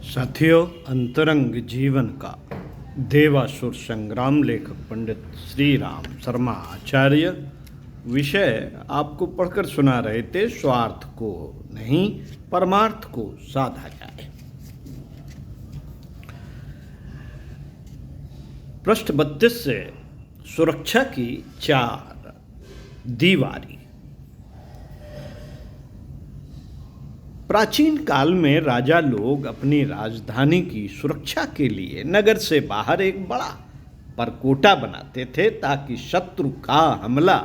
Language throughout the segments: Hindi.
साथियों, अंतरंग जीवन का देवासुर संग्राम लेखक पंडित श्री राम शर्मा आचार्य विषय आपको पढ़कर सुना रहे थे। स्वार्थ को नहीं, परमार्थ को साधा जाए। पृष्ठ 32 से सुरक्षा की 4 दीवारी। प्राचीन काल में राजा लोग अपनी राजधानी की सुरक्षा के लिए नगर से बाहर एक बड़ा परकोटा बनाते थे ताकि शत्रु का हमला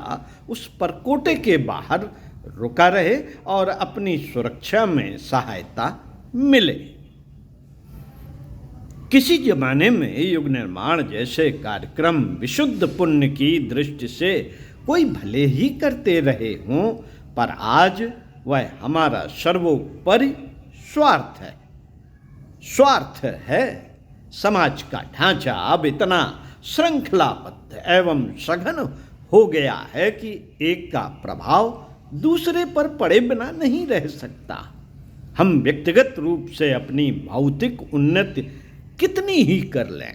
उस परकोटे के बाहर रुका रहे और अपनी सुरक्षा में सहायता मिले। किसी जमाने में युग निर्माण जैसे कार्यक्रम विशुद्ध पुण्य की दृष्टि से कोई भले ही करते रहे हों, पर आज वह हमारा सर्वोपरि स्वार्थ है। स्वार्थ है। समाज का ढांचा अब इतना श्रृंखलाबद्ध एवं सघन हो गया है कि एक का प्रभाव दूसरे पर पड़े बिना नहीं रह सकता। हम व्यक्तिगत रूप से अपनी भौतिक उन्नति कितनी ही कर लें,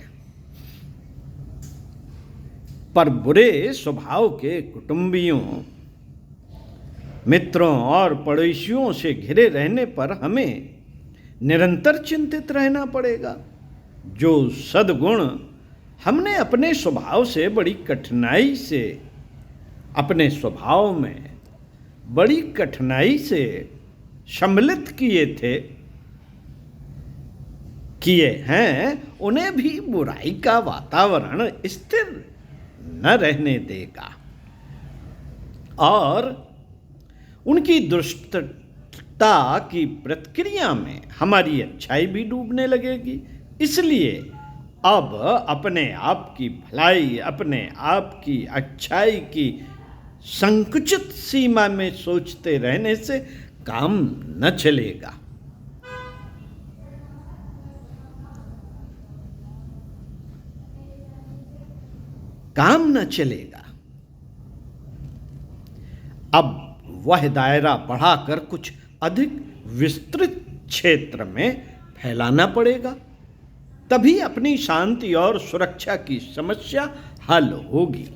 पर बुरे स्वभाव के कुटुंबियों, मित्रों और पड़ोसियों से घिरे रहने पर हमें निरंतर चिंतित रहना पड़ेगा। जो सद्गुण हमने अपने स्वभाव में बड़ी कठिनाई से सम्मिलित किए हैं, उन्हें भी बुराई का वातावरण स्थिर न रहने देगा और उनकी दुष्टता की प्रतिक्रिया में हमारी अच्छाई भी डूबने लगेगी। इसलिए अब अपने आप की भलाई, अपने आप की अच्छाई की संकुचित सीमा में सोचते रहने से काम न चलेगा। अब वह दायरा बढ़ाकर कुछ अधिक विस्तृत क्षेत्र में फैलाना पड़ेगा, तभी अपनी शांति और सुरक्षा की समस्या हल होगी।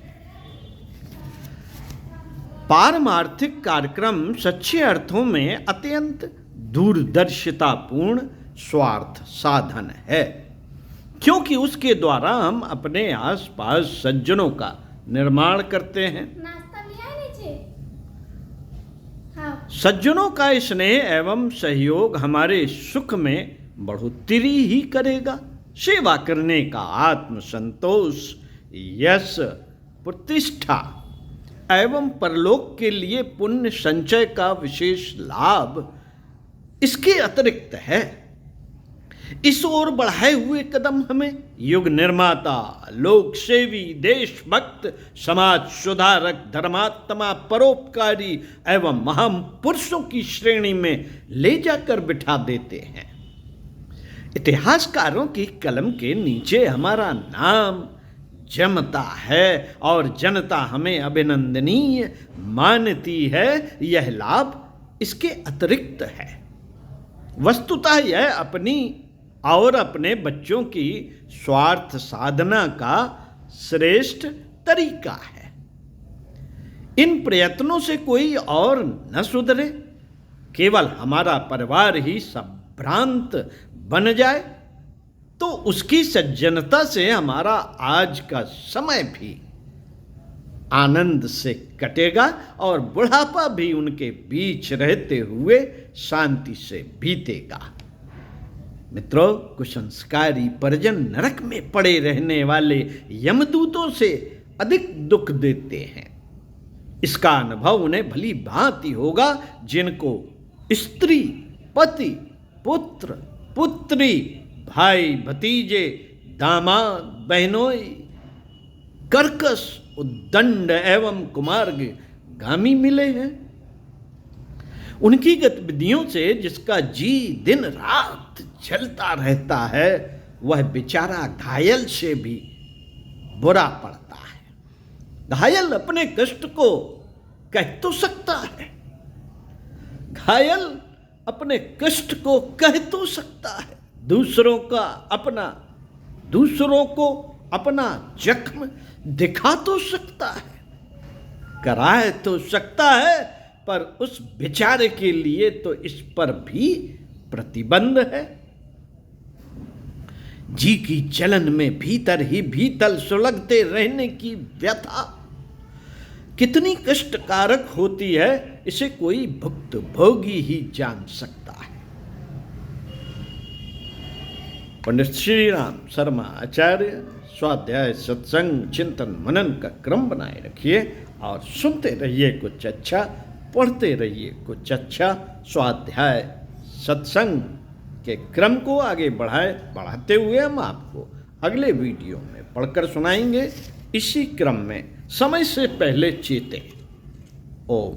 पारमार्थिक कार्यक्रम सच्चे अर्थों में अत्यंत दूरदर्शितापूर्ण स्वार्थ साधन है, क्योंकि उसके द्वारा हम अपने आसपास सज्जनों का निर्माण करते हैं। सज्जनों का स्नेह एवं सहयोग हमारे सुख में बढ़ोतरी ही करेगा। सेवा करने का आत्मसंतोष, यश, प्रतिष्ठा एवं परलोक के लिए पुण्य संचय का विशेष लाभ इसके अतिरिक्त है। इस ओर बढ़ाए हुए कदम हमें युग निर्माता, लोक सेवी, देशभक्त, समाज सुधारक, धर्मात्मा, परोपकारी एवं महापुरुषों की श्रेणी में ले जाकर बिठा देते हैं। इतिहासकारों की कलम के नीचे हमारा नाम जमता है और जनता हमें अभिनंदनीय मानती है। यह लाभ इसके अतिरिक्त है। वस्तुतः यह अपनी और अपने बच्चों की स्वार्थ साधना का श्रेष्ठ तरीका है। इन प्रयत्नों से कोई और न सुधरे, केवल हमारा परिवार ही संभ्रांत बन जाए तो उसकी सज्जनता से हमारा आज का समय भी आनंद से कटेगा और बुढ़ापा भी उनके बीच रहते हुए शांति से बीतेगा। मित्रों, कुसंस्कारी परिजन नरक में पड़े रहने वाले यमदूतों से अधिक दुख देते हैं। इसका अनुभव उन्हें भली भांति होगा जिनको स्त्री, पति, पुत्र, पुत्री, भाई, भतीजे, दामाद, बहनोई, कर्कश, उद्दंड एवं कुमार्गामी मिले हैं। उनकी गतिविधियों से जिसका जी दिन रात चलता रहता है, वह बेचारा घायल से भी बुरा पड़ता है। घायल अपने कष्ट को कह तो सकता है, घायल अपने कष्ट को कह तो सकता है, दूसरों को अपना जख्म दिखा तो सकता है, कराए तो सकता है, पर उस बेचारे के लिए तो इस पर भी प्रतिबंध है। जी की जलन में भीतर ही भीतर सुलगते रहने की व्यथा कितनी कष्टकारक होती है, इसे कोई भुक्त भोगी ही जान सकता है। पंडित श्री राम शर्मा आचार्य स्वाध्याय सत्संग चिंतन मनन का क्रम बनाए रखिए और सुनते रहिए कुछ अच्छा, पढ़ते रहिए कुछ अच्छा। स्वाध्याय सत्संग के क्रम को आगे बढ़ाते हुए हम आपको अगले वीडियो में पढ़कर सुनाएंगे। इसी क्रम में समय से पहले चेतें। ओम।